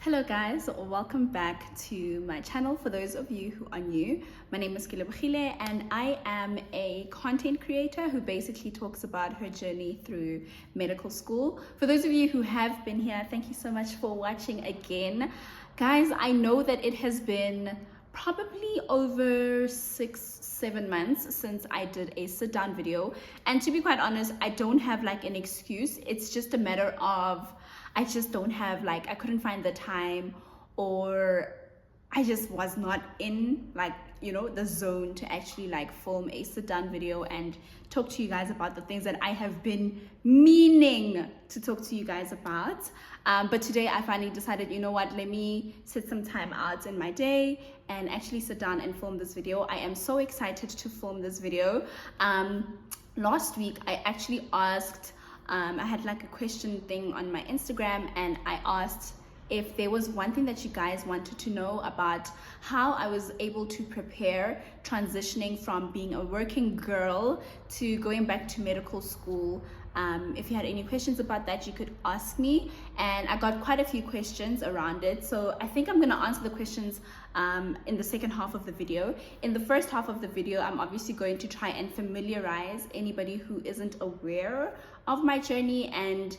Hello guys, welcome back to my channel. For those of you who are new, my name is Kele and I am a content creator who basically talks about her journey through medical school. For those of you who have been here, thank you so much for watching again. Guys, I know that it has been probably over 6-7 months since I did a sit down video, and to be quite honest, I don't have like an excuse. It's just a matter of I just don't have I couldn't find the time, or I just was not in the zone to actually film a sit down video and talk to you guys about the things that I have been meaning to talk to you guys about. But today I finally decided, you know what, let me set some time out in my day and actually sit down and film this video. I am so excited to film this video. Last week I actually asked, I had a question thing on my Instagram, and I asked if there was one thing that you guys wanted to know about how I was able to prepare transitioning from being a working girl to going back to medical school. If you had any questions about that, you could ask me, and I got quite a few questions around it. So I think I'm going to answer the questions in the second half of the video. In the first half of the video, I'm obviously going to try and familiarize anybody who isn't aware of my journey and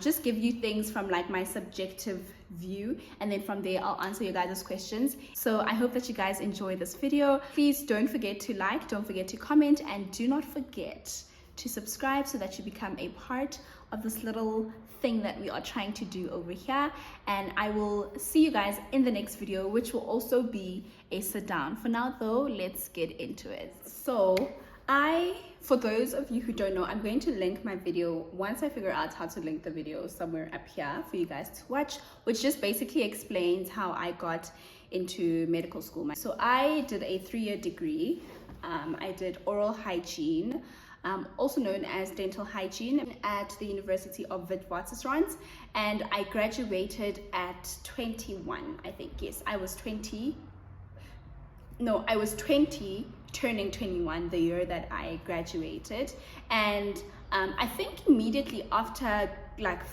just give you things from my subjective view, and then from there I'll answer your guys' questions. So I hope that you guys enjoy this video. Please don't forget to like, don't forget to comment, and do not forget to subscribe so that you become a part of this little thing that we are trying to do over here. And I will see you guys in the next video, which will also be a sit down. For now though, let's get into it. So for those of you who don't know, I'm going to link my video once I figure out how to link the video somewhere up here for you guys to watch, which just basically explains how I got into medical school. So I did a 3-year degree. I did oral hygiene, also known as dental hygiene, at the University of Witwatersrand, and I graduated at 21, I think. Yes, I was 20, turning 21 the year that I graduated. And I think immediately after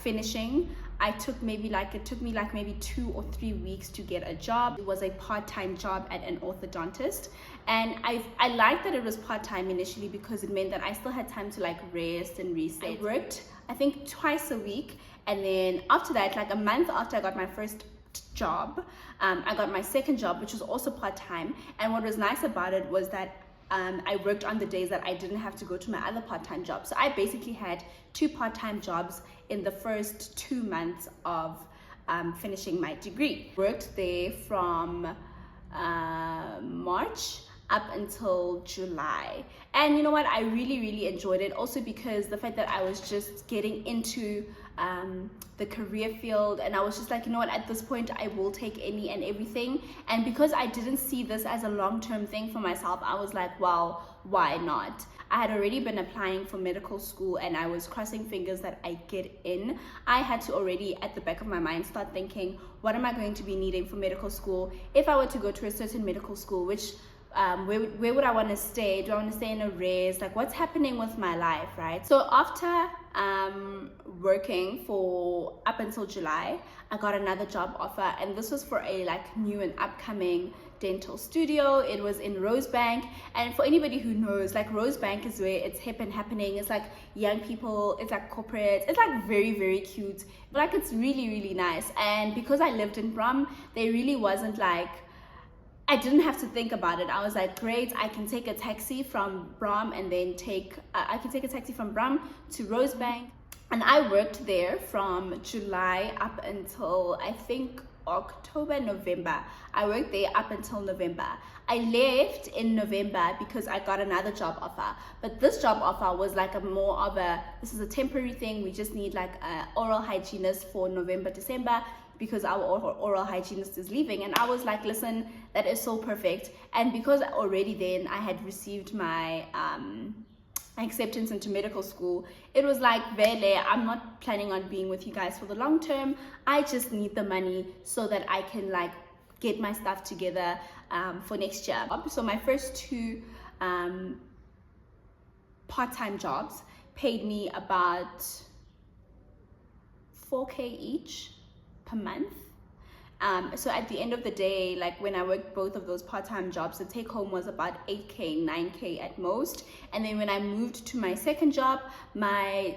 finishing, it took me maybe 2 or 3 weeks to get a job. It was a part-time job at an orthodontist, and I liked that it was part-time initially because it meant that I still had time to rest and reset. I worked I think twice a week, and then after that, a month after I got my first job, I got my second job, which was also part-time. And what was nice about it was that I worked on the days that I didn't have to go to my other part-time job. So I basically had 2 part-time jobs in the first 2 months of finishing my degree. Worked there from March up until July, and you know what, I really enjoyed it, also because the fact that I was just getting into the career field, and I was just you know what, at this point I will take any and everything. And because I didn't see this as a long-term thing for myself, I was well, why not? I had already been applying for medical school, and I was crossing fingers that I get in. I had to already, at the back of my mind, start thinking, what am I going to be needing for medical school if I were to go to a certain medical school? Which where would I want to stay? Do I want to stay in a res? What's happening with my life, right? So after working for up until July, I got another job offer, and this was for a new and upcoming dental studio. It was in Rosebank, and for anybody who knows, Rosebank is where it's hip and happening. It's young people, it's corporate, it's very cute, but it's really nice. And because I lived in Brum, there really wasn't I didn't have to think about it. I was great, I can take a taxi from Brum, and then I can take a taxi from Brum to Rosebank. And I worked there from July up until I think October, November. I worked there up until November. I left in November because I got another job offer, but this job offer was this is a temporary thing. We just need an oral hygienist for November, December, because our oral hygienist is leaving. And I was listen, that is so perfect. And because already then I had received my acceptance into medical school, it was Vele, I'm not planning on being with you guys for the long term. I just need the money so that I can get my stuff together for next year. So my first 2 part-time jobs paid me about 4K each per month. So at the end of the day, like when I worked both of those part-time jobs, the take home was about 8K, 9K at most. And then when I moved to my second job, my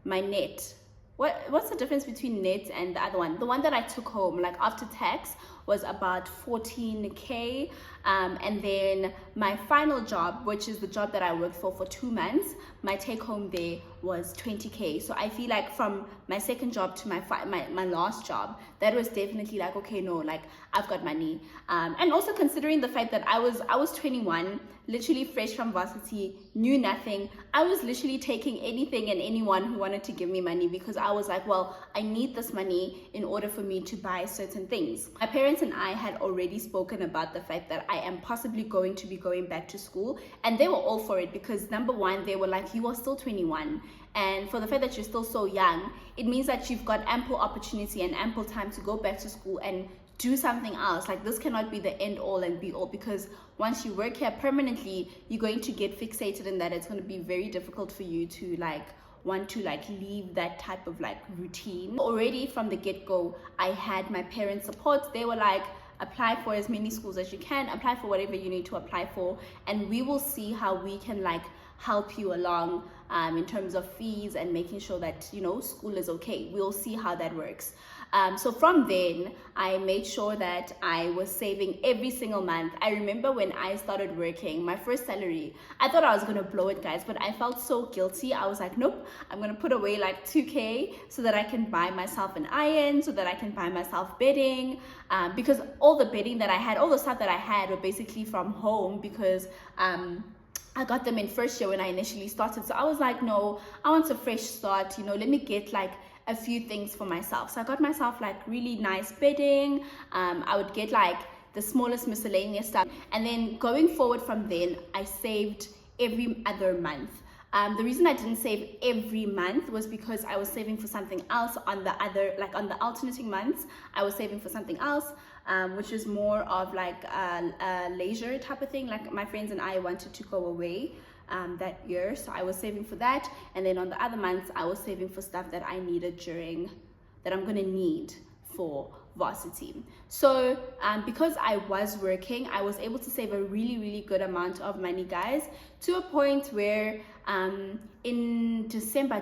net, what's the difference between net and the other one? The one that I took home, like after tax, was about 14K. And then my final job, which is the job that I worked for 2 months, my take home there was 20K. So I feel like from my second job to my last job, that was definitely like, okay, no, like I've got money. And also considering the fact that I was 21, literally fresh from varsity, knew nothing. I was literally taking anything and anyone who wanted to give me money, because I was like, well, I need this money in order for me to buy certain things. My parents and I had already spoken about the fact that I am possibly going to be going back to school, and they were all for it, because number one, they were like, you are still 21, and for the fact that you're still so young, it means that you've got ample opportunity and ample time to go back to school and do something else. Like, this cannot be the end all and be all, because once you work here permanently, you're going to get fixated in that. It's going to be very difficult for you to like want to like leave that type of like routine. Already from the get-go, I had my parents' support. They were like, apply for as many schools as you can, apply for whatever you need to apply for, and we will see how we can like help you along in terms of fees and making sure that, you know, school is okay. We'll see how that works. So from then, I made sure that I was saving every single month. I remember when I started working, my first salary, I thought I was going to blow it, guys, but I felt so guilty. I was like, nope, I'm going to put away like 2K so that I can buy myself an iron, so that I can buy myself bedding, because all the bedding that I had, all the stuff that I had were basically from home, because I got them in first year when I initially started. So I was like, no, I want a fresh start, you know, let me get like a few things for myself. So I got myself like really nice bedding. I would get like the smallest miscellaneous stuff. And then going forward from then, I saved every other month. The reason I didn't save every month was because I was saving for something else on the other, like on the alternating months, I was saving for something else, which is more of like a leisure type of thing. Like my friends and I wanted to go away that year, so I was saving for that. And then on the other months, I was saving for stuff that I needed that I'm gonna need for varsity. So because I was working, I was able to save a really good amount of money, guys, to a point where in December,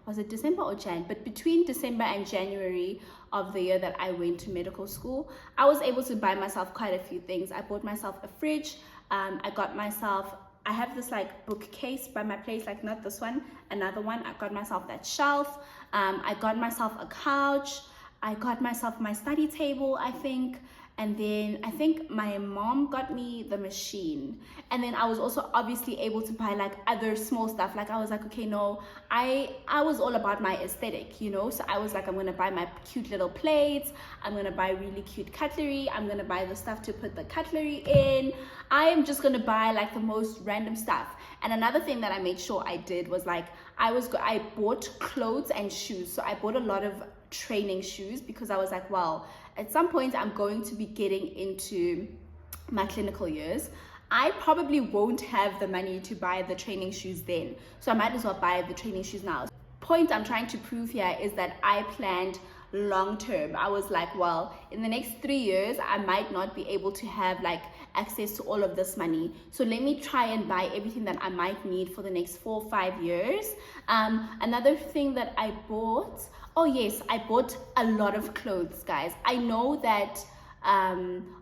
was it December or Jan? But between December and January of the year that I went to medical school, I was able to buy myself quite a few things. I bought myself a fridge. I have this like bookcase by my place, like not this one, another one. I got myself that shelf. I got myself a couch. I got myself my study table, I think. And then I think my mom got me the machine. And then I was also obviously able to buy like other small stuff. Like I was like, okay, no, I was all about my aesthetic, you know? So I was like, I'm gonna buy my cute little plates. I'm gonna buy really cute cutlery. I'm gonna buy the stuff to put the cutlery in. I am just gonna buy like the most random stuff. And another thing that I made sure I did was like, I bought clothes and shoes. So I bought a lot of training shoes, because I was like, well, at some point I'm going to be getting into my clinical years. I probably won't have the money to buy the training shoes then, so I might as well buy the training shoes now. Point I'm trying to prove here is that I planned long term. I was like, well, in the next 3 years I might not be able to have like access to all of this money, so let me try and buy everything that I might need for the next 4 or 5 years. Another thing that I bought, oh yes, I bought a lot of clothes, guys. I know that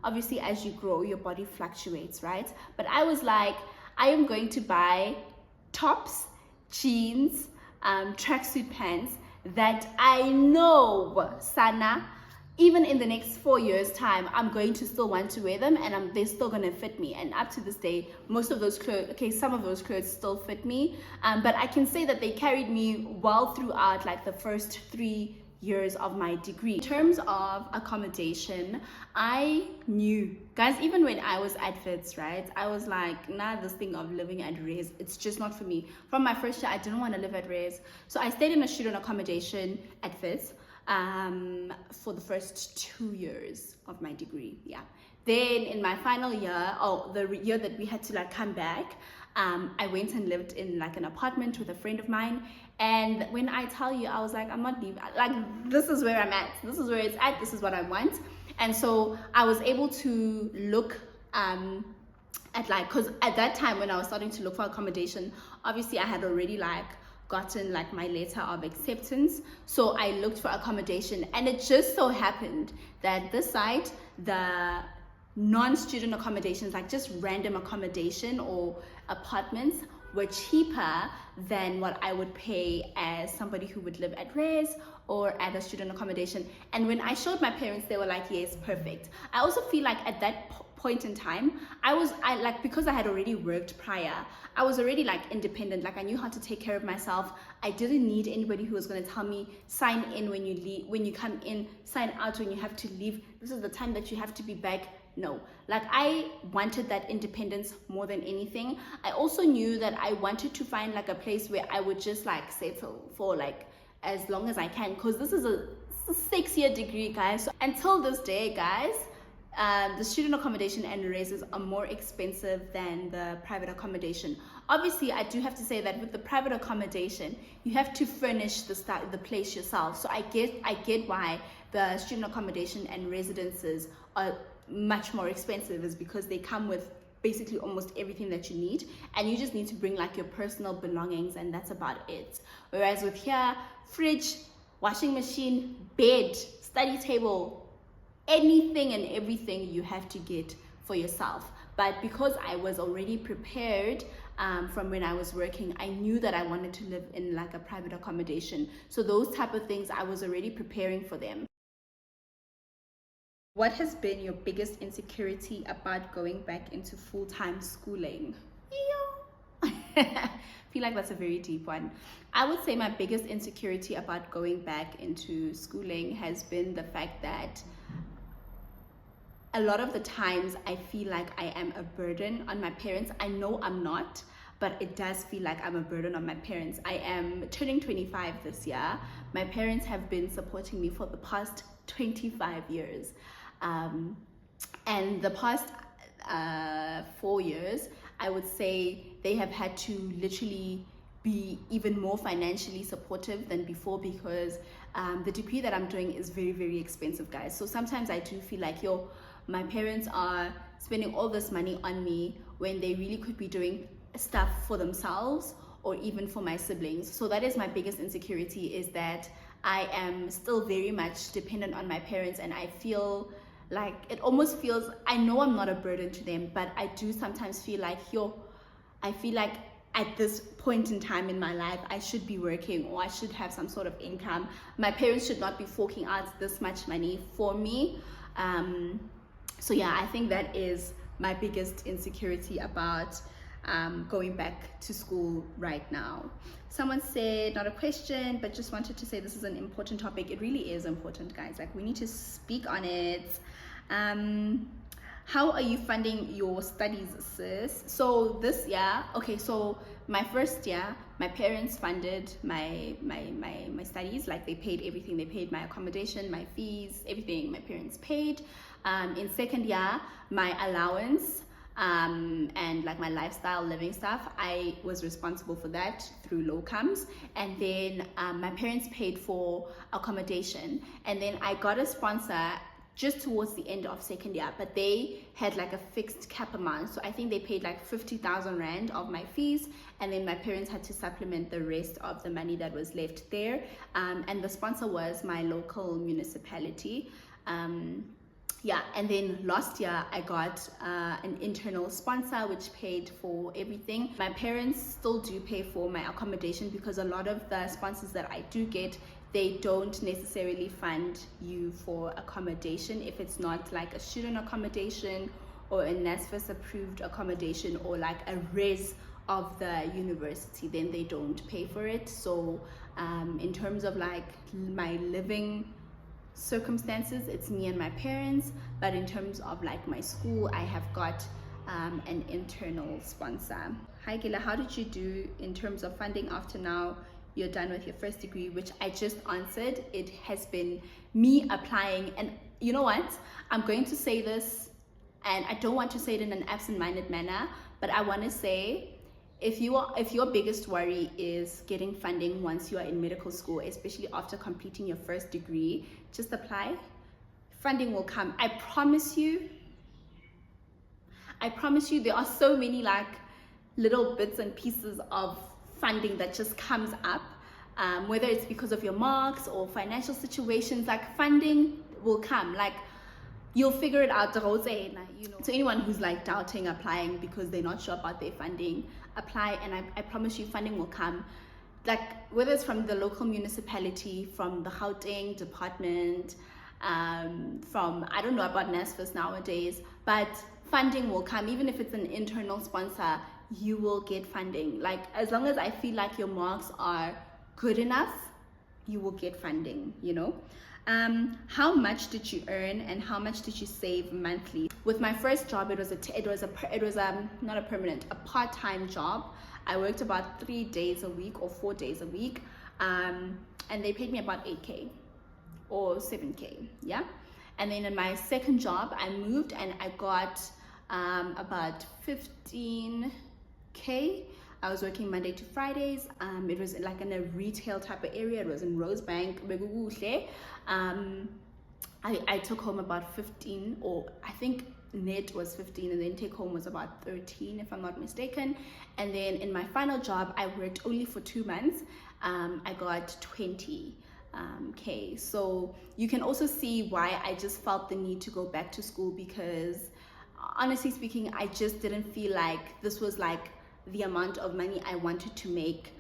obviously as you grow your body fluctuates, right? But I was like, I am going to buy tops, jeans, tracksuit pants that I know, Sana, even in the next 4 years time, I'm going to still want to wear them, and they're still going to fit me. And up to this day, most of those clothes, okay, some of those clothes still fit me, but I can say that they carried me well throughout like the first 3 years of my degree. In terms of accommodation, I knew, guys, even when I was at Wits, right, I was like, nah, this thing of living at res, it's just not for me. From my first year, I didn't want to live at res, so I stayed in a student accommodation at Wits for the first 2 years of my degree. Yeah, then in my final year, the year that we had to like come back, I went and lived in like an apartment with a friend of mine, And when I tell you, I was like, I'm not leaving. Like, this is where I'm at. This is where it's at. This is what I want. And so I was able to look at like, because at that time when I was starting to look for accommodation, obviously I had already like gotten like my letter of acceptance. So I looked for accommodation, and it just so happened that this site, the non-student accommodations, like just random accommodation or apartments, were cheaper than what I would pay as somebody who would live at res or at a student accommodation. And when I showed my parents, they were like, yes, perfect. I also feel like at that point in time, I like, because I had already worked prior, I was already like independent. Like, I knew how to take care of myself. I didn't need anybody who was going to tell me, sign in when you leave, when you come in, sign out when you have to leave, this is the time that you have to be back. No, like, I wanted that independence more than anything. I also knew that I wanted to find like a place where I would just like settle for like as long as I can, because this is a 6-year degree, guys. So until this day, guys, the student accommodation and reses are more expensive than the private accommodation. Obviously, I do have to say that with the private accommodation, you have to furnish the place yourself. So I get why the student accommodation and residences are much more expensive, is because they come with basically almost everything that you need, and you just need to bring like your personal belongings, and that's about it. Whereas with here, fridge, washing machine, bed, study table, anything and everything you have to get for yourself. But because I was already prepared from when I was working, I knew that I wanted to live in like a private accommodation. So those type of things, I was already preparing for them. What has been your biggest insecurity about going back into full-time schooling? I feel like that's a very deep one. I would say my biggest insecurity about going back into schooling has been the fact that a lot of the times I feel like I am a burden on my parents. I know I'm not, but it does feel like I'm a burden on my parents. I am turning 25 this year. My parents have been supporting me for the past 25 years. And the past 4 years, I would say they have had to literally be even more financially supportive than before, because the degree that I'm doing is very, very expensive, guys. So sometimes I do feel like, my parents are spending all this money on me when they really could be doing stuff for themselves or even for my siblings. So that is my biggest insecurity, is that I am still very much dependent on my parents, and I feel like it almost feels, I know I'm not a burden to them, but I do sometimes feel like, I feel like at this point in time in my life, I should be working, or I should have some sort of income. My parents should not be forking out this much money for me. So yeah, I think that is my biggest insecurity about going back to school right now. Someone said, not a question, but just wanted to say this is an important topic. It really is important, guys. Like, we need to speak on it. How are you funding your studies, sis? So this year, okay, so my first year, my parents funded my studies. Like, they paid everything. They paid my accommodation, my fees, everything my parents paid. In second year, my allowance and like my lifestyle living stuff, I was responsible for that through locums. And then my parents paid for accommodation, and then I got a sponsor just towards the end of second year, but they had like a fixed cap amount. So I think they paid like 50,000 Rand of my fees, and then my parents had to supplement the rest of the money that was left there. And the sponsor was my local municipality. Yeah, and then last year I got an internal sponsor which paid for everything. My parents still do pay for my accommodation, because a lot of the sponsors that I do get, they don't necessarily fund you for accommodation if it's not like a student accommodation or a NSFAS approved accommodation or like a res of the university, then they don't pay for it. So in terms of like my living circumstances, it's me and my parents, but in terms of like my school, I have got an internal sponsor. Hi Kele, how did you do in terms of funding after now you're done with your first degree? Which I just answered. It has been me applying, and you know what, I'm going to say this, and I don't want to say it in an absent-minded manner, but I want to say if your biggest worry is getting funding once you are in medical school, especially after completing your first degree, just apply. Funding will come. I promise you, there are so many like little bits and pieces of funding that just comes up, whether it's because of your marks or financial situations. Like, funding will come. Like, you'll figure it out. You know, so anyone who's like doubting applying because they're not sure about their funding, apply, and I promise you funding will come. Like, whether it's from the local municipality, from the Gauteng department, from, I don't know about NSFAS nowadays, but funding will come. Even if it's an internal sponsor, you will get funding. Like, as long as I feel like your marks are good enough, you will get funding, you know. How much did you earn and how much did you save monthly? With my first job, it was not a permanent, a part-time job. I worked about 3 days a week or 4 days a week, and they paid me about 8K or 7K, yeah. And then in my second job, I moved and I got about 15K. I was working Monday to Fridays. It was like in a retail type of area. It was in Rosebank. I took home about 15, or I think net was 15, and then take home was about 13 if I'm not mistaken. And then in my final job, I worked only for 2 months. I got 20K. So you can also see why I just felt the need to go back to school, because honestly speaking, I just didn't feel like this was like the amount of money I wanted to make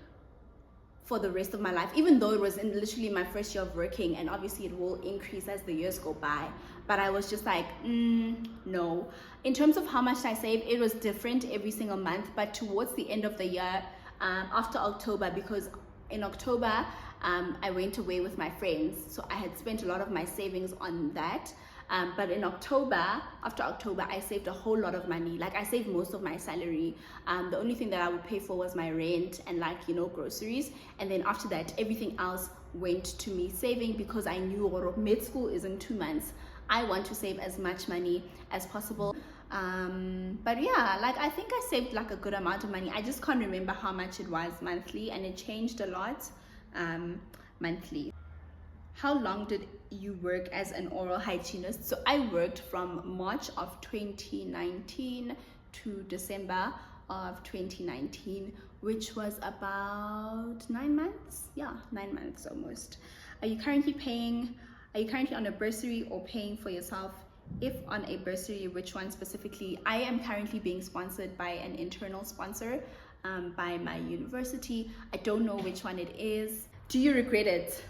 for the rest of my life, even though it was in literally my first year of working, and obviously it will increase as the years go by. But I was just like, no. In terms of how much I saved, it was different every single month, but towards the end of the year, after October, because in October, I went away with my friends, so I had spent a lot of my savings on that. But in October, after October, I saved a whole lot of money. Like, I saved most of my salary. The only thing that I would pay for was my rent and, like, you know, groceries. And then after that, everything else went to me saving, because I knew med school is in 2 months. I want to save as much money as possible. But yeah, like, I think I saved like a good amount of money. I just can't remember how much it was monthly, and it changed a lot monthly. How long did you work as an oral hygienist? So I worked from March of 2019 to December of 2019, which was about 9 months. Yeah, 9 months almost. Are you currently on a bursary or paying for yourself? If on a bursary, which one specifically? I am currently being sponsored by an internal sponsor by my university. I don't know which one it is. Do you regret it?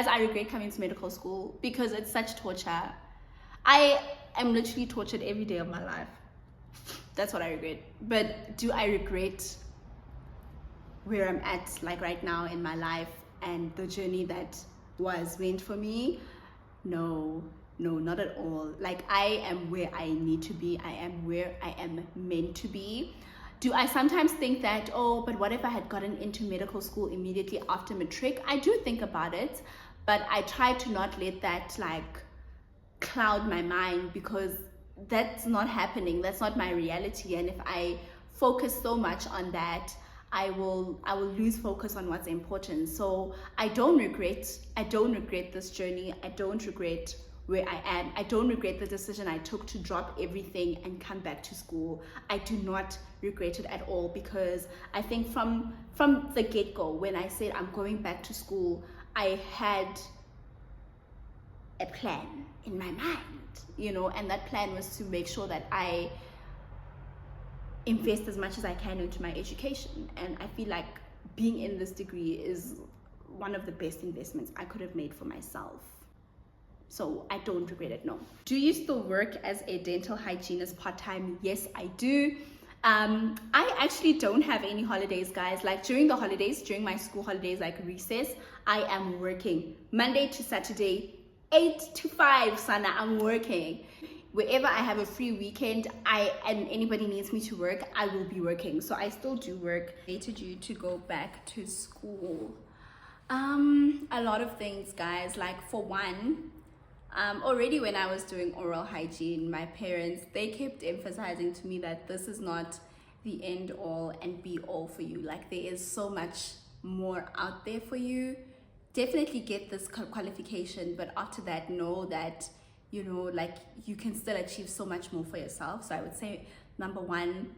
I regret coming to medical school, because it's such torture. I am literally tortured every day of my life. That's what I regret. But do I regret where I'm at, like, right now in my life and the journey that was meant for me? No, not at all. Like, I am where I need to be. I am where I am meant to be. Do I sometimes think that, oh, but what if I had gotten into medical school immediately after matric? I do think about it, but I try to not let that like cloud my mind, because that's not happening. That's not my reality. And if I focus so much on that, I will lose focus on what's important. So I don't regret this journey. I don't regret where I am. I don't regret the decision I took to drop everything and come back to school. I do not regret it at all, because I think from the get-go, when I said I'm going back to school, I had a plan in my mind, you know, and that plan was to make sure that I invest as much as I can into my education. And I feel like being in this degree is one of the best investments I could have made for myself. So I don't regret it, no. Do you still work as a dental hygienist part-time? Yes, I do. I actually don't have any holidays, guys. Like, during the holidays, during my school holidays, like recess, I am working Monday to Saturday, 8 to 5, Sana, I'm working. Wherever I have a free weekend, and anybody needs me to work, I will be working. So I still do work. Motivated you to go back to school? A lot of things, guys. Like, for one, Already when I was doing oral hygiene, my parents, they kept emphasizing to me that this is not the end all and be all for you. Like, there is so much more out there for you. Definitely get this qualification, but after that, know that, you know, like, you can still achieve so much more for yourself. So I would say number one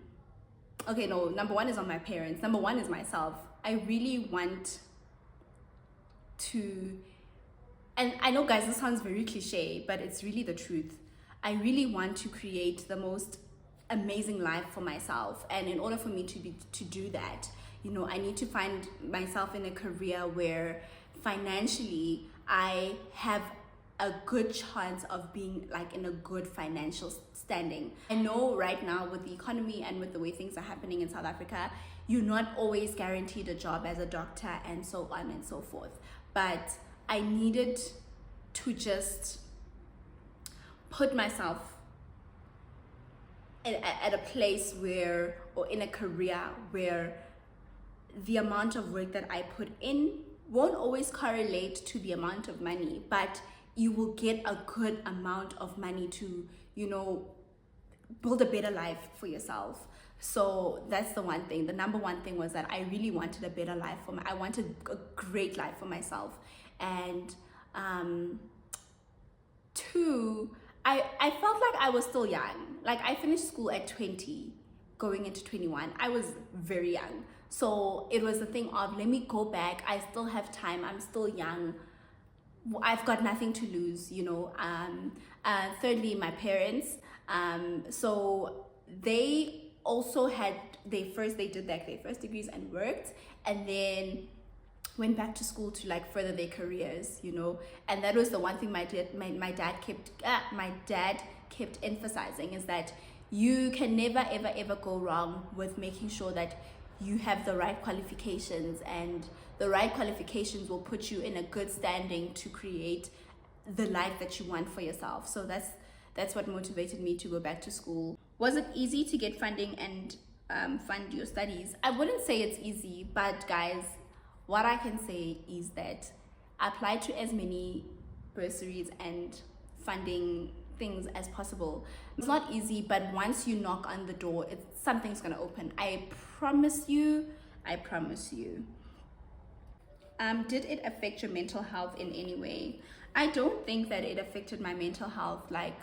is on my parents. Number one is myself. I really want to, and I know, guys, this sounds very cliche, but it's really the truth. I really want to create the most amazing life for myself, and in order for me to do that, you know, I need to find myself in a career where financially I have a good chance of being like in a good financial standing. I know right now with the economy and with the way things are happening in South Africa, you're not always guaranteed a job as a doctor and so on and so forth, but I needed to just put myself at a place where, or in a career where the amount of work that I put in won't always correlate to the amount of money, but you will get a good amount of money to, you know, build a better life for yourself. So that's the one thing. The number one thing was that I really wanted a better life for I wanted a great life for myself. And two, I felt like I was still young. Like, I finished school at 20, going into 21. I was very young. So it was the thing of, let me go back. I still have time. I'm still young. I've got nothing to lose, you know. Thirdly, my parents. So they also had they did like their first degrees and worked, and then went back to school to like further their careers, you know. And that was the one thing my dad kept emphasizing, is that you can never ever go wrong with making sure that you have the right qualifications, and the right qualifications will put you in a good standing to create the life that you want for yourself. So that's what motivated me to go back to school. Was it easy to get funding and fund your studies? I wouldn't say it's easy, but guys, what I can say is that apply to as many bursaries and funding things as possible. It's not easy, but once you knock on the door, something's gonna open. I promise you. Did it affect your mental health in any way? I don't think that it affected my mental health like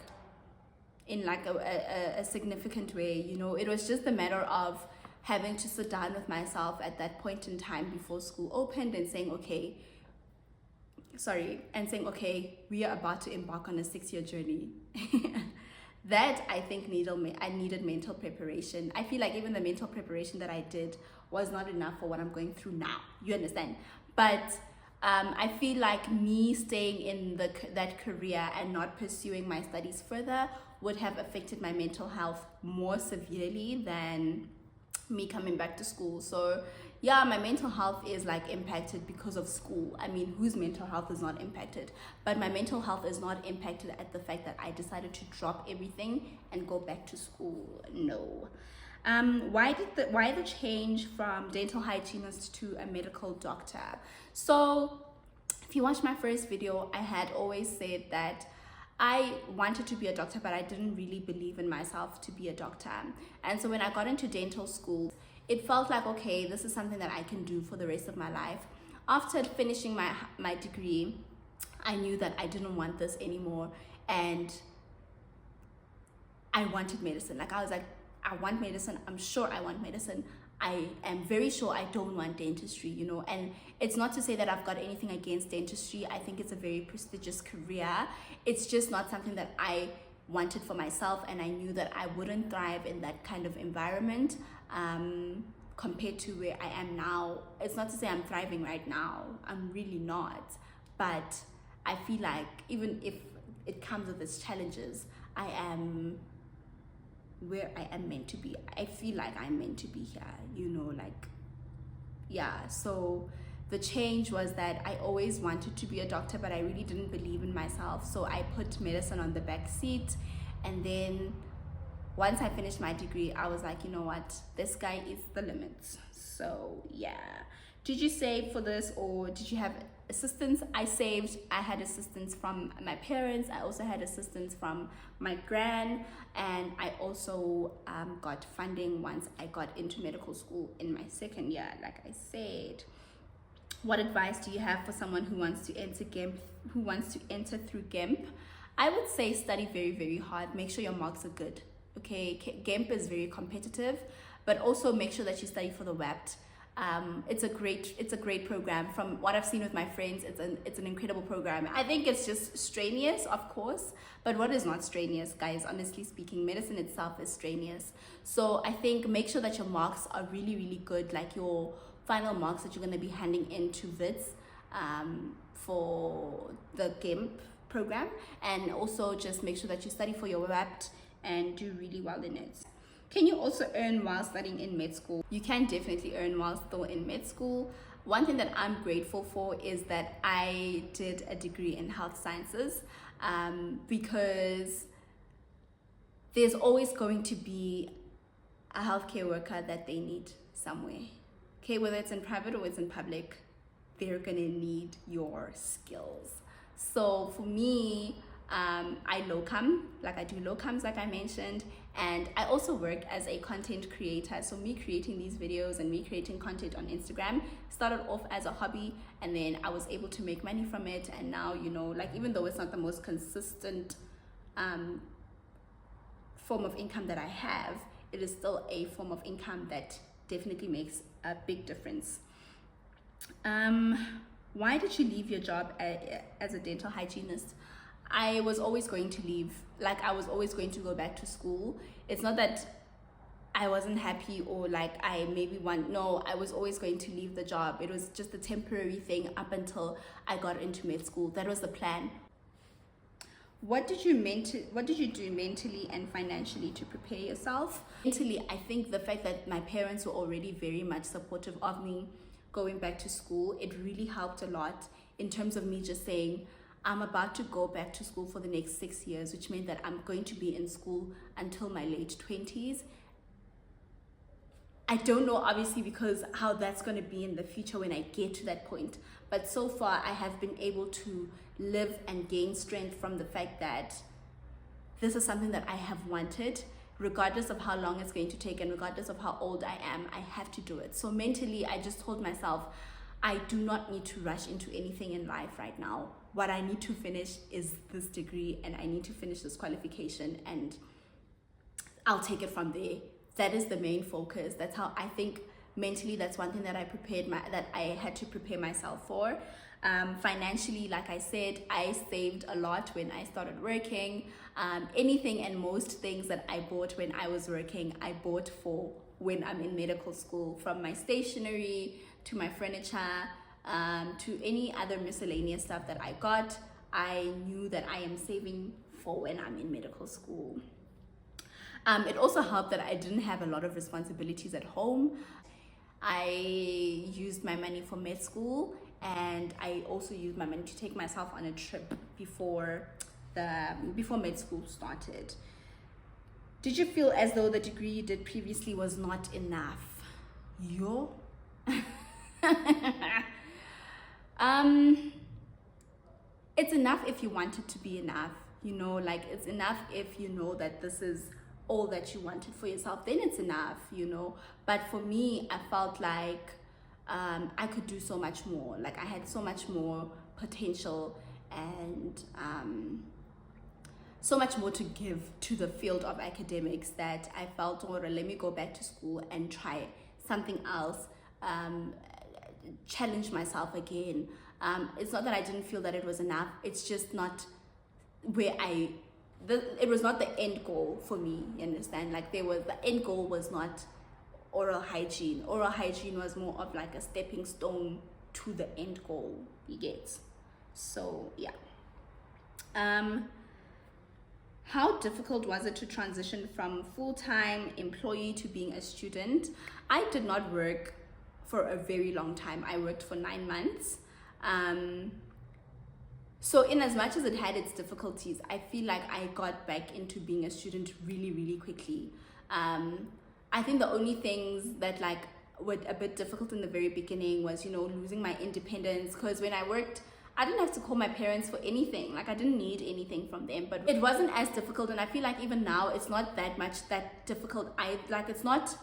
in like a significant way, you know. It was just a matter of having to sit down with myself at that point in time before school opened and saying, okay, we are about to embark on a 6-year journey. That, I think, I needed mental preparation. I feel like even the mental preparation that I did was not enough for what I'm going through now. You understand? But I feel like me staying in that career and not pursuing my studies further would have affected my mental health more severely than me coming back to school. So yeah, my mental health is like impacted because of school. I mean, whose mental health is not impacted? But my mental health is not impacted at the fact that I decided to drop everything and go back to school. No. Why the change from dental hygienist to a medical doctor? So if you watched my first video, I had always said that I wanted to be a doctor, but I didn't really believe in myself to be a doctor. And so when I got into dental school, it felt like, okay, this is something that I can do for the rest of my life. After finishing my degree, I knew that I didn't want this anymore, and I wanted medicine. Like, I was like, I want medicine. I'm sure I want medicine. I am very sure I don't want dentistry, you know. And it's not to say that I've got anything against dentistry. I think it's a very prestigious career. It's just not something that I wanted for myself, and I knew that I wouldn't thrive in that kind of environment compared to where I am now. It's not to say I'm thriving right now. I'm really not. But I feel like even if it comes with its challenges, I am where I am meant to be. I feel like I'm meant to be here, you know, like, yeah. So the change was that I always wanted to be a doctor, but I really didn't believe in myself. So I put medicine on the back seat. And then once I finished my degree, I was like, you know what, this guy is the limit. So yeah, Did you save for this, or did you have assistance? I saved. I had assistance from my parents. I also had assistance from my gran, and I also got funding once I got into medical school in my second year, like I said. What advice do you have for someone who wants to enter through GEMP? I would say study very, very hard. Make sure your marks are good. Okay, GEMP is very competitive, but also make sure that you study for the WAPT. It's a great program. From what I've seen with my friends, it's an incredible program. I think it's just strenuous, of course, but what is not strenuous, guys? Honestly speaking, medicine itself is strenuous. So I think make sure that your marks are really, really good, like your final marks that you're going to be handing in to VITS for the GEMP program, and also just make sure that you study for your WAPT and do really well in it. Can you also earn while studying in med school? You can definitely earn while still in med school. One thing that I'm grateful for is that I did a degree in health sciences, because there's always going to be a healthcare worker that they need somewhere. Okay, whether it's in private or it's in public, they're gonna need your skills. So for me, I locum, like I do locums, like I mentioned, and I also work as a content creator. So me creating these videos and me creating content on Instagram started off as a hobby, and then I was able to make money from it. And now, you know, like even though it's not the most consistent form of income that I have, it is still a form of income that definitely makes a big difference. Why did you leave your job as a dental hygienist? I was always going to leave. Like I was always going to go back to school. It's not that I wasn't happy or like I was always going to leave the job. It was just a temporary thing up until I got into med school. That was the plan. What did you do mentally and financially to prepare yourself? Mentally, I think the fact that my parents were already very much supportive of me going back to school, it really helped a lot in terms of me just saying, I'm about to go back to school for the next 6 years, which meant that I'm going to be in school until my late 20s. I don't know, obviously, because how that's going to be in the future when I get to that point. But so far, I have been able to live and gain strength from the fact that this is something that I have wanted. Regardless of how long it's going to take and regardless of how old I am, I have to do it. So mentally, I just told myself, I do not need to rush into anything in life right now. What I need to finish is this degree, and I need to finish this qualification, and I'll take it from there. That is the main focus. That's how I think mentally. That's one thing that I had to prepare myself for. Financially, like I said, I saved a lot when I started working. Anything and most things that I bought when I was working, I bought for when I'm in medical school, from my stationery to my furniture, to any other miscellaneous stuff that I got. I knew that I am saving for when I'm in medical school. It also helped that I didn't have a lot of responsibilities at home. I used my money for med school, and I also used my money to take myself on a trip before med school started. Did you feel as though the degree you did previously was not enough? It's enough if you want it to be enough, you know, like it's enough if you know that this is all that you wanted for yourself, then it's enough, you know. But for me, I felt like I could do so much more. Like I had so much more potential and so much more to give to the field of academics that I felt, oh, let me go back to school and try something else, challenge myself again. It's not that I didn't feel that it was enough. It's just not where it was not the end goal for me, you understand? Like the end goal was not oral hygiene. Oral hygiene was more of like a stepping stone to the end goal, you get? So yeah. How difficult was it to transition from full-time employee to being a student? I did not work for a very long time. I worked for 9 months. So in as much as it had its difficulties, I feel like I got back into being a student really, really quickly. I think the only things that like were a bit difficult in the very beginning was, you know, losing my independence, because when I worked, I didn't have to call my parents for anything. Like, I didn't need anything from them, but it wasn't as difficult. And I feel like even now it's not that difficult. It's not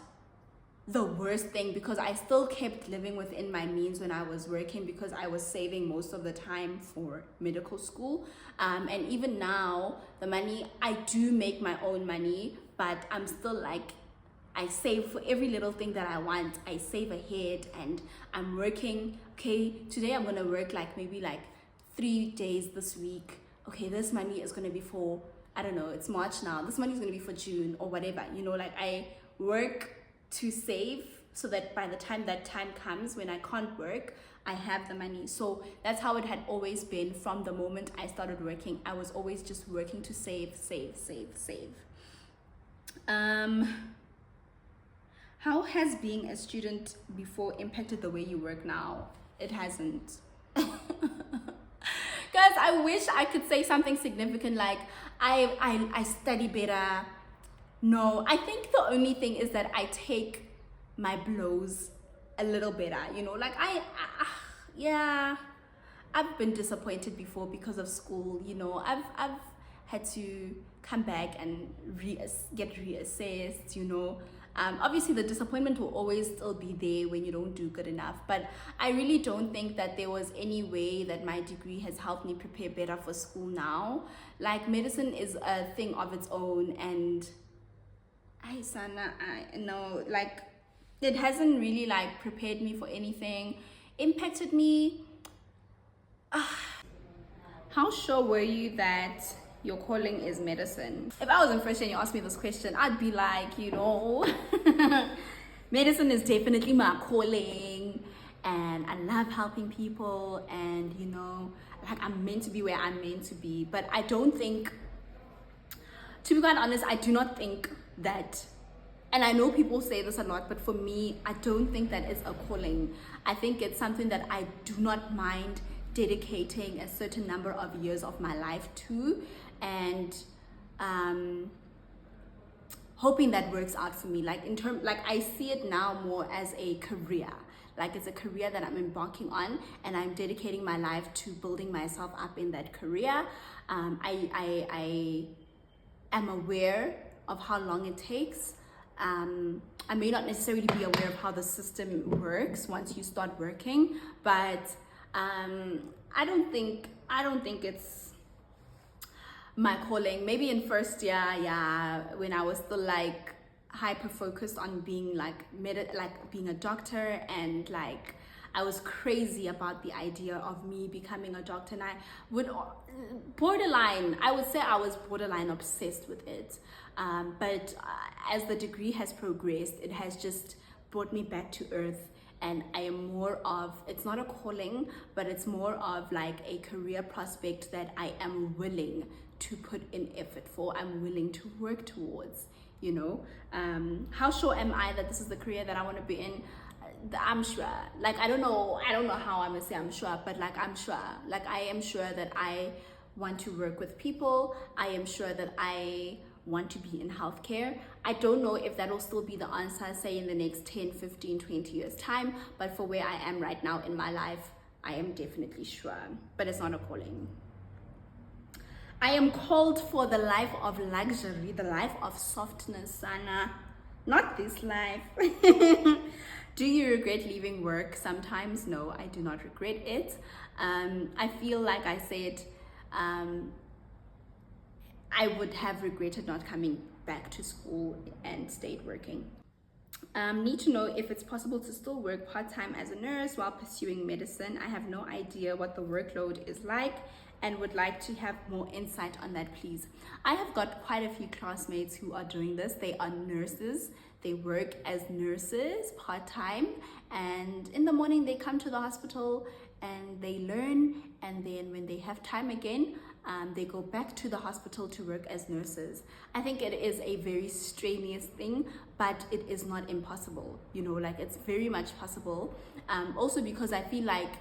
the worst thing, because I still kept living within my means when I was working, because I was saving most of the time for medical school. And even now, the money, I do make my own money, but I'm still like, I save for every little thing that I want. I save ahead, and I'm working. Okay, today I'm gonna work maybe 3 days this week. Okay, this money is gonna be for, I don't know, it's March now. This money is gonna be for June or whatever. You know, I work to save so that by the time that time comes when I can't work, I have the money. So that's how it had always been from the moment I started working. I was always just working to save. How has being a student before impacted the way you work now? It hasn't. Guys, I wish I could say something significant like I study better. No, I think the only thing is that I take my blows a little better, you know, yeah, I've been disappointed before because of school, you know. I've had to come back and get reassessed, you know. Obviously the disappointment will always still be there when you don't do good enough, but I really don't think that there was any way that my degree has helped me prepare better for school now. Like, medicine is a thing of its own, and it hasn't really prepared me for anything, impacted me. How sure were you that your calling is medicine? If I was in first year and you asked me this question, I'd be like, you know, medicine is definitely my calling, and I love helping people, and you know, I'm meant to be where I'm meant to be. But I don't think, to be quite honest, I do not think that, and I know people say this a lot, but for me, I don't think that it's a calling. I think it's something that I do not mind dedicating a certain number of years of my life to, and hoping that works out for me. I see it now more as a career. It's a career that I'm embarking on, and I'm dedicating my life to building myself up in that career. I am aware of how long it takes. I may not necessarily be aware of how the system works once you start working, but I don't think it's my calling. Maybe in first year, yeah, when I was still hyper focused on being being a doctor, and I was crazy about the idea of me becoming a doctor, and I would I would say I was borderline obsessed with it. But as the degree has progressed, it has just brought me back to earth, and I am more of, it's not a calling, but it's more of a career prospect that I am willing to put in effort for, I'm willing to work towards, you know. How sure am I that this is the career that I want to be in? I'm sure. I don't know how I'm gonna say I'm sure, but I'm sure. I am sure that I want to work with people. I am sure that I want to be in healthcare. I don't know if that will still be the answer, say in the next 10, 15, 20 years time, but for where I am right now in my life, I am definitely sure, but it's not a calling. I am called for the life of luxury, the life of softness, Sana, not this life. Do you regret leaving work? Sometimes. No, I do not regret it. I feel like I said, I would have regretted not coming back to school and stayed working. Need to know if it's possible to still work part-time as a nurse while pursuing medicine. I have no idea what the workload is like and would like to have more insight on that, please. I have got quite a few classmates who are doing this. They are nurses. They work as nurses part-time, and in the morning they come to the hospital and they learn, and then when they have time again, they go back to the hospital to work as nurses. I think it is a very strenuous thing, but it is not impossible, you know, it's very much possible. Also because I feel like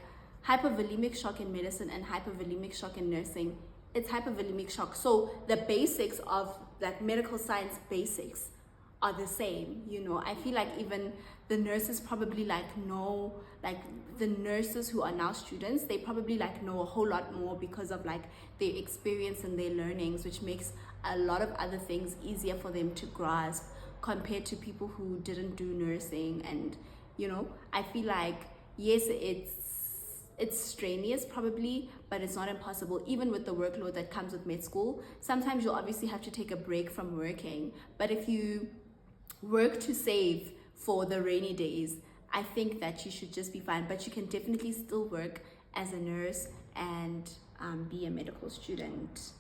hypervolemic shock in medicine and hypervolemic shock in nursing, it's hypervolemic shock. So the basics of medical science basics are the same. You know, I feel like even the nurses probably like know, like the nurses who are now students, they probably like know a whole lot more because of like their experience and their learnings, which makes a lot of other things easier for them to grasp compared to people who didn't do nursing. And you know, I feel like yes, it's strenuous probably, but it's not impossible. Even with the workload that comes with med school, sometimes you'll obviously have to take a break from working, but if you work to save for the rainy days, I think that you should just be fine. But you can definitely still work as a nurse and be a medical student.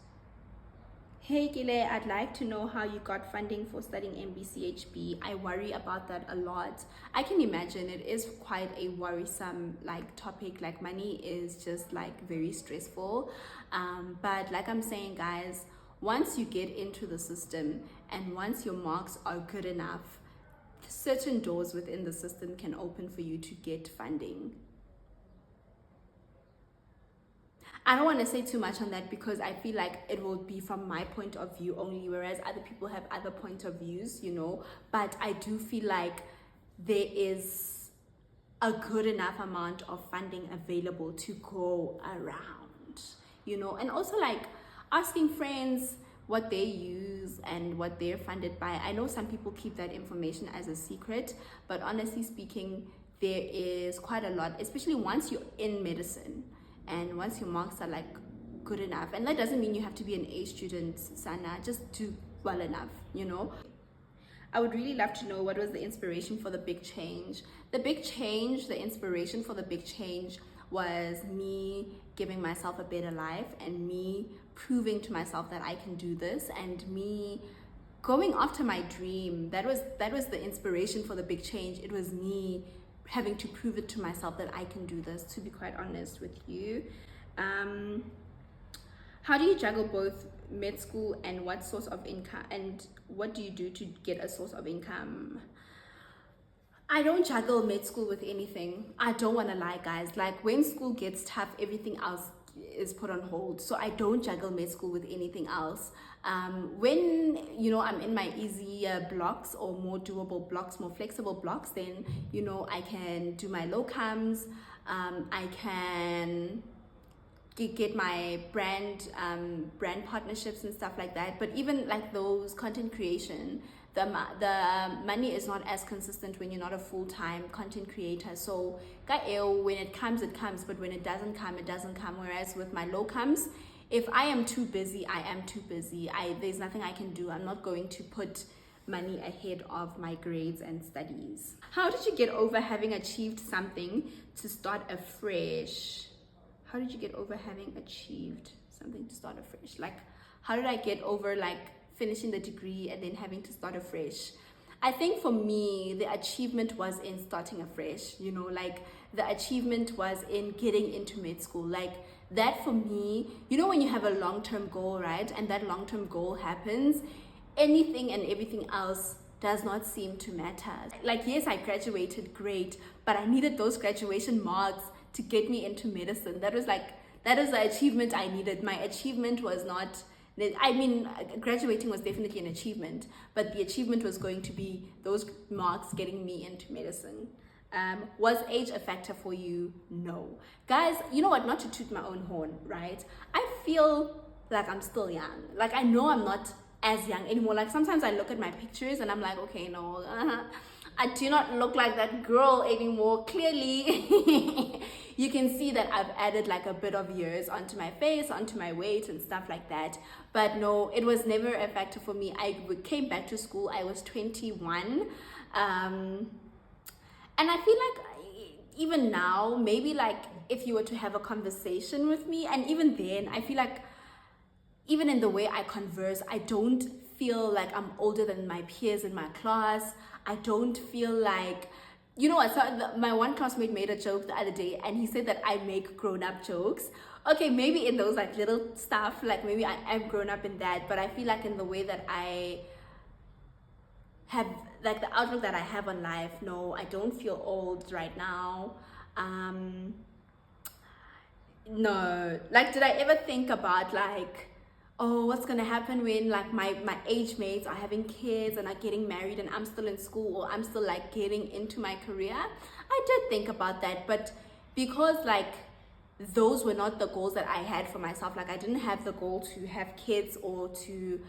Hey Kele, I'd like to know how you got funding for studying MBCHB. I worry about that a lot. I can imagine it is quite a worrisome like topic. Like money is just like very stressful. But like I'm saying, guys, once you get into the system and once your marks are good enough, certain doors within the system can open for you to get funding. I don't want to say too much on that because I feel like it will be from my point of view only, whereas other people have other point of views, you know. But I do feel like there is a good enough amount of funding available to go around, you know. And also like asking friends what they use and what they're funded by. I know some people keep that information as a secret, but honestly speaking, there is quite a lot, especially once you're in medicine. And once your marks are like good enough, and that doesn't mean you have to be an A student, Sana, just do well enough, you know. I would really love to know what was the inspiration for the big change. The inspiration for the big change was me giving myself a better life and me proving to myself that I can do this and me going after my dream. That was the inspiration for the big change. It was me having to prove it to myself that I can do this, to be quite honest with you. How do you juggle both med school and what source of income, and what do you do to get a source of income? I don't juggle med school with anything. I don't want to lie, guys. Like when school gets tough, everything else is put on hold. So I don't juggle med school with anything else. When, you know, I'm in my easier blocks or more doable blocks, more flexible blocks, then, you know, I can do my locums. I can get my brand partnerships and stuff like that. But even like those content creation, the money is not as consistent when you're not a full-time content creator. So when it comes, it comes, but when it doesn't come, it doesn't come. Whereas with my locums, if I am too busy, I am too busy. There's nothing I can do. I'm not going to put money ahead of my grades and studies. How did you get over having achieved something to start afresh? How did you get over having achieved something to start afresh? Like, how did I get over like finishing the degree and then having to start afresh? I think for me, the achievement was in starting afresh, you know, like the achievement was in getting into med school. Like that for me, you know, when you have a long-term goal, right? And that long-term goal happens, anything and everything else does not seem to matter. Like, yes, I graduated, great, but I needed those graduation marks to get me into medicine. That is the achievement I needed. My achievement was not, I mean, graduating was definitely an achievement, but the achievement was going to be those marks getting me into medicine. Was age a factor for you? No. Guys, you know what, not to toot my own horn, right? I feel like I'm still young. Like I know I'm not as young anymore. Like sometimes I look at my pictures and I'm like, okay, no, I do not look like that girl anymore. Clearly, you can see that I've added like a bit of years onto my face, onto my weight and stuff like that. But no, it was never a factor for me. I came back to school, I was 21. And I feel like even now, maybe like if you were to have a conversation with me, and even then, I feel like even in the way I converse, I don't feel like I'm older than my peers in my class. I don't feel like, you know what, so my one classmate made a joke the other day and he said that I make grown-up jokes. Okay, maybe in those like little stuff, like maybe I am grown up in that, but I feel like in the way that I have, like the outlook that I have on life, no, I don't feel old right now. No, like did I ever think about like, oh, what's gonna happen when like my age mates are having kids and are getting married and I'm still in school, or I'm still like getting into my career. I did think about that, but because like those were not the goals that I had for myself, like I didn't have the goal to have kids or to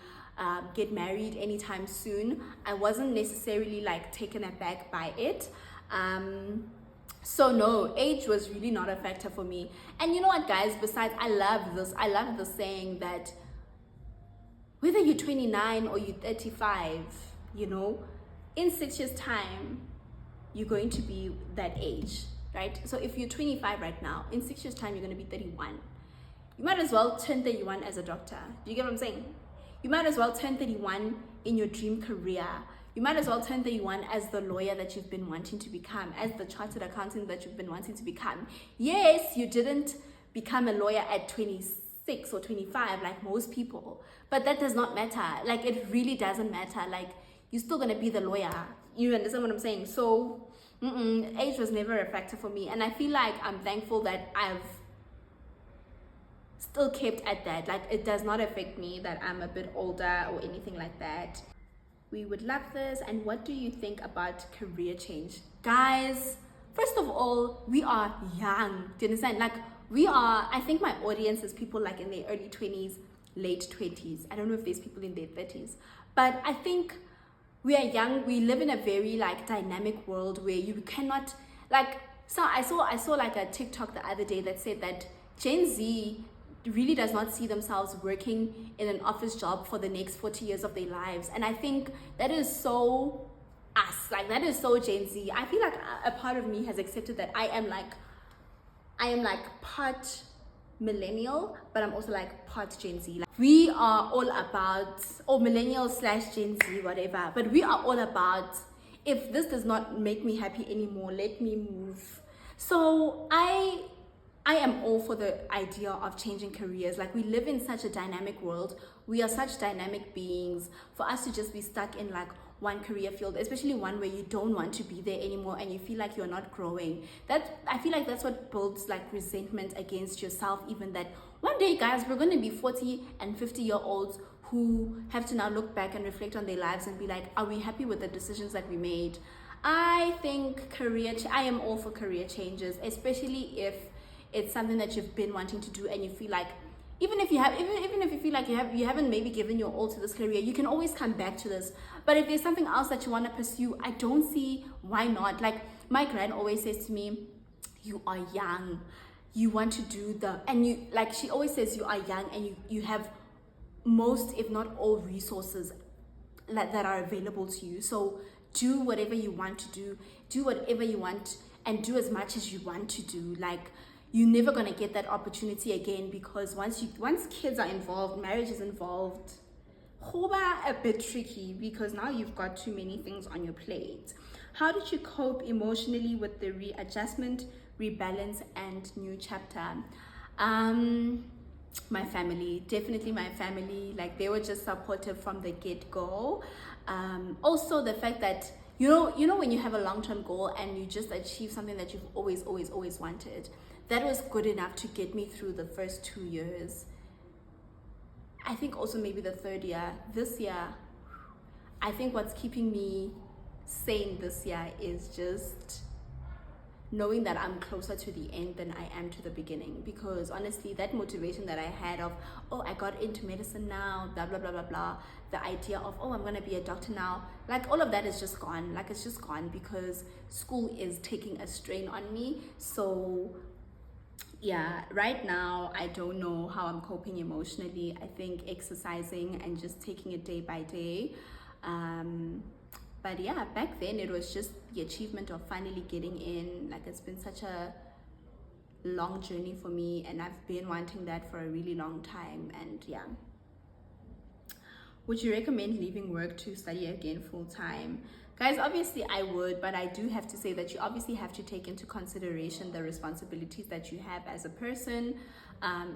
get married anytime soon, I wasn't necessarily like taken aback by it. So no, age was really not a factor for me. And you know what, guys, besides, I love the saying that whether you're 29 or you're 35, you know, in 6 years time you're going to be that age, right? So if you're 25 right now, in 6 years time you're going to be 31. You might as well turn 31 as a doctor. Do you get what I'm saying? You might as well turn 31 in your dream career. You might as well turn 31 as the lawyer that you've been wanting to become, as the chartered accountant that you've been wanting to become. Yes, you didn't become a lawyer at 26 or 25 like most people, but that does not matter. Like, it really doesn't matter. Like, you're still gonna be the lawyer. You understand what I'm saying? So age was never a factor for me, and I feel like I'm thankful that I've still kept at that. Like, it does not affect me that I'm a bit older or anything like that. We would love this. And what do you think about career change? Guys, first of all, we are young. Do you understand? Like, I think my audience is people like in their early 20s, late 20s. I don't know if there's people in their 30s, but I think we are young. We live in a very like dynamic world where you cannot like, so I saw like a TikTok the other day that said that Gen Z really does not see themselves working in an office job for the next 40 years of their lives. And I think that is so us, like that is so Gen Z. I feel like a part of me has accepted that I am like part millennial, but I'm also like part Gen Z. Like, we are all about, or millennial / Gen Z, whatever, but we are all about, if this does not make me happy anymore, let me move. So I am all for the idea of changing careers. Like, we live in such a dynamic world. We are such dynamic beings. For us to just be stuck in like one career field, especially one where you don't want to be there anymore and you feel like you're not growing, that I feel like that's what builds like resentment against yourself. Even that one day, guys, we're going to be 40 and 50-year-olds who have to now look back and reflect on their lives and be like, are we happy with the decisions that we made? I think I am all for career changes, especially if it's something that you've been wanting to do and you feel like, even if you feel like you haven't maybe given your all to this career, you can always come back to this. But if there's something else that you want to pursue, I don't see why not. Like, my grand always says to me, you are young, you want to do she always says you are young and you have most, if not all, resources that are available to you. So do whatever you want to do whatever you want, and do as much as you want to do. Like, you're never gonna get that opportunity again, because once kids are involved, marriage is involved, a bit tricky, because now you've got too many things on your plate. How did you cope emotionally with the readjustment, rebalance, and new chapter? My family, definitely my family. Like, they were just supportive from the get-go. Also the fact that you know when you have a long-term goal and you just achieve something that you've always wanted, that was good enough to get me through the first 2 years. I think also maybe the third year. This year, I think what's keeping me sane this year is just knowing that I'm closer to the end than I am to the beginning. Because honestly, that motivation that I had of, oh, I got into medicine now, blah blah blah blah blah, the idea of, oh, I'm gonna be a doctor now, like all of that is just gone. Like, it's just gone because school is taking a strain on me. So yeah, right now I don't know how I'm coping emotionally. I think exercising and just taking it day by day. But yeah, back then it was just the achievement of finally getting in. Like, it's been such a long journey for me, and I've been wanting that for a really long time. And yeah. Would you recommend leaving work to study again full time? Guys, obviously I would, but I do have to say that you obviously have to take into consideration the responsibilities that you have as a person.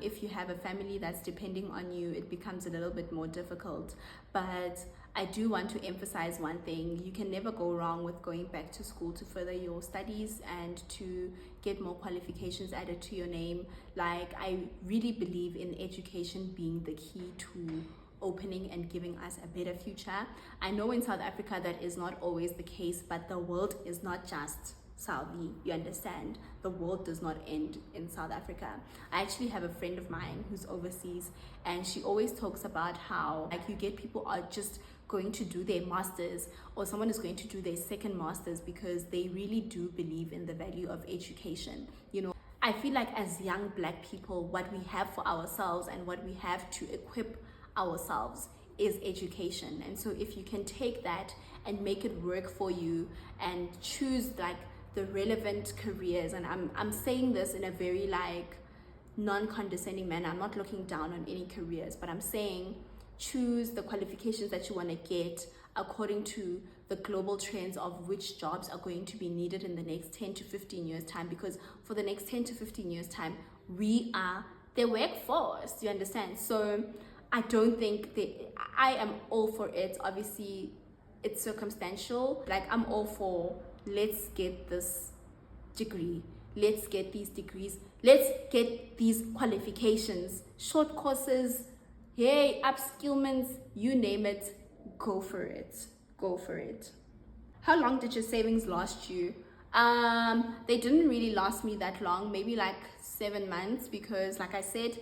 If you have a family that's depending on you, it becomes a little bit more difficult. But I do want to emphasize one thing: you can never go wrong with going back to school to further your studies and to get more qualifications added to your name. Like, I really believe in education being the key to opening and giving us a better future. I know in South Africa that is not always the case, but the world is not just Saudi, you understand? The world does not end in South Africa. I actually have a friend of mine who's overseas, and she always talks about how, like, you get people are just going to do their masters, or someone is going to do their second masters because they really do believe in the value of education. You know, I feel like as young Black people, what we have for ourselves and what we have to equip ourselves is education. And so if you can take that and make it work for you and choose like the relevant careers, and I'm saying this in a very like non-condescending manner, I'm not looking down on any careers, but I'm saying choose the qualifications that you want to get according to the global trends of which jobs are going to be needed in the next 10 to 15 years time, because for the next 10 to 15 years time we are the workforce, you understand? So I don't think I am all for it. Obviously it's circumstantial. Like, I'm all for, let's get this degree, let's get these degrees, let's get these qualifications, short courses, hey, upskillments, you name it, go for it. How long did your savings last you? They didn't really last me that long, maybe like 7 months, because like I said,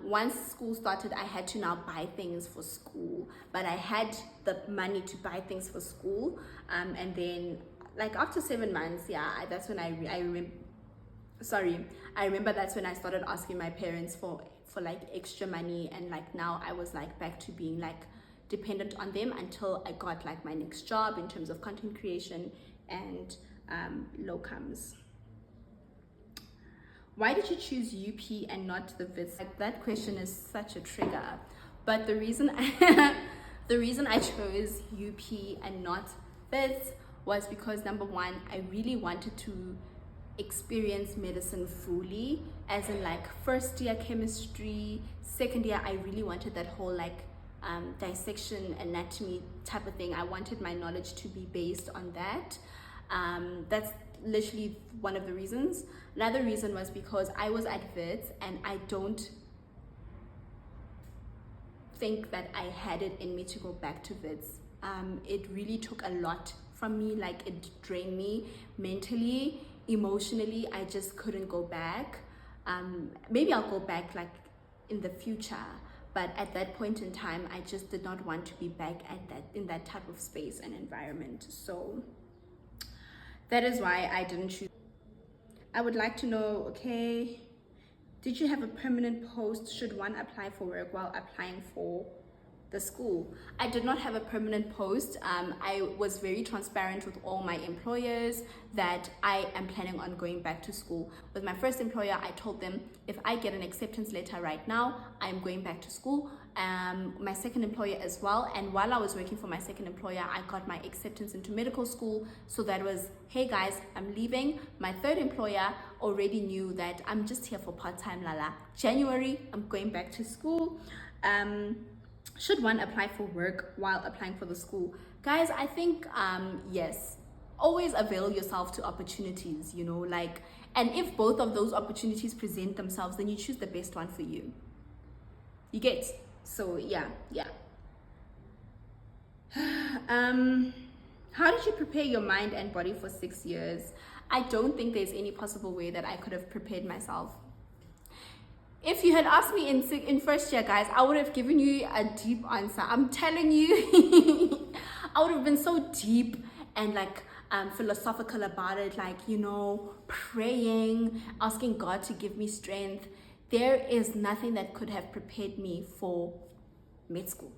once school started, I had to now buy things for school, but I had the money to buy things for school, and then like after 7 months, that's when I remember that's when I started asking my parents for like extra money, and like now I was like back to being like dependent on them until I got like my next job in terms of content creation and locums. Why did you choose UP and not the Wits? Like, that question is such a trigger, but the reason I chose UP and not Wits was because, number one, I really wanted to experience medicine fully, as in like first year chemistry, second year I really wanted that whole like dissection anatomy type of thing. I wanted my knowledge to be based on that. That's literally one of the reasons. Another reason was because I was at Wits and I don't think that I had it in me to go back to Wits. It really took a lot from me, like it drained me mentally, emotionally. I just couldn't go back. Maybe I'll go back like in the future, but at that point in time I just did not want to be back in that type of space and environment. So that is why I didn't choose. I would like to know, okay, did you have a permanent post? Should one apply for work while applying for the school? I did not have a permanent post. I was very transparent with all my employers that I am planning on going back to school. With my first employer, I told them if I get an acceptance letter right now, I'm going back to school. My second employer as well, and while I was working for my second employer, I got my acceptance into medical school. So that was, hey guys, I'm leaving. My third employer already knew that I'm just here for part-time, lala. January, I'm going back to school. Should one apply for work while applying for the school? Guys, I think yes, always avail yourself to opportunities, you know, like, and if both of those opportunities present themselves, then you choose the best one for you. You get? So yeah. How did you prepare your mind and body for 6 years? I don't think there's any possible way that I could have prepared myself. If you had asked me in first year, guys, I would have given you a deep answer. I'm telling you, I would have been so deep and like philosophical about it, like, you know, praying, asking God to give me strength. There is nothing that could have prepared me for med school.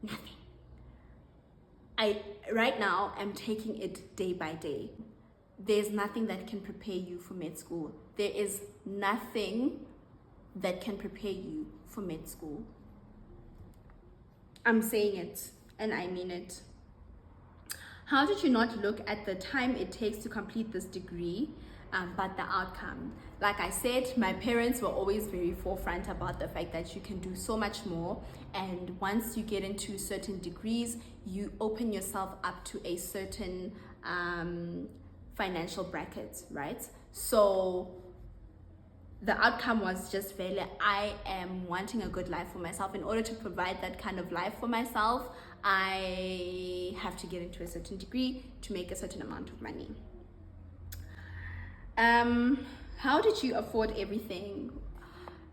Nothing. I right now am taking it day by day. There's nothing that can prepare you for med school. There is nothing that can prepare you for med school. I'm saying it and I mean it. How did you not look at the time it takes to complete this degree, but the outcome? Like I said, my parents were always very forefront about the fact that you can do so much more, and once you get into certain degrees, you open yourself up to a certain financial bracket, right? So the outcome was just failure. I am wanting a good life for myself. In order to provide that kind of life for myself, I have to get into a certain degree to make a certain amount of money. How did you afford everything?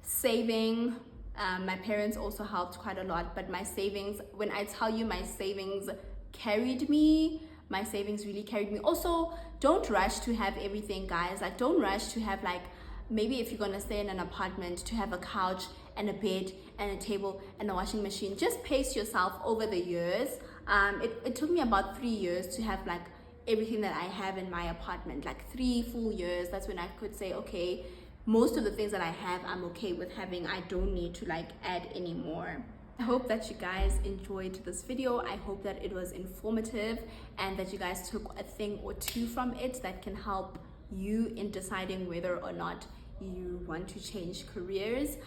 Saving. My parents also helped quite a lot, but my savings, when I tell you my savings carried me, my savings really carried me. Also, don't rush to have everything, guys. Like, don't rush to have, like, maybe if you're gonna stay in an apartment, to have a couch and a bed and a table and a washing machine. Just pace yourself over the years. It took me about 3 years to have like everything that I have in my apartment, like 3 full years. That's when I could say, okay, most of the things that I have, I'm okay with having. I don't need to like add any more. I hope that you guys enjoyed this video. I hope that it was informative and that you guys took a thing or two from it that can help you in deciding whether or not you want to change careers.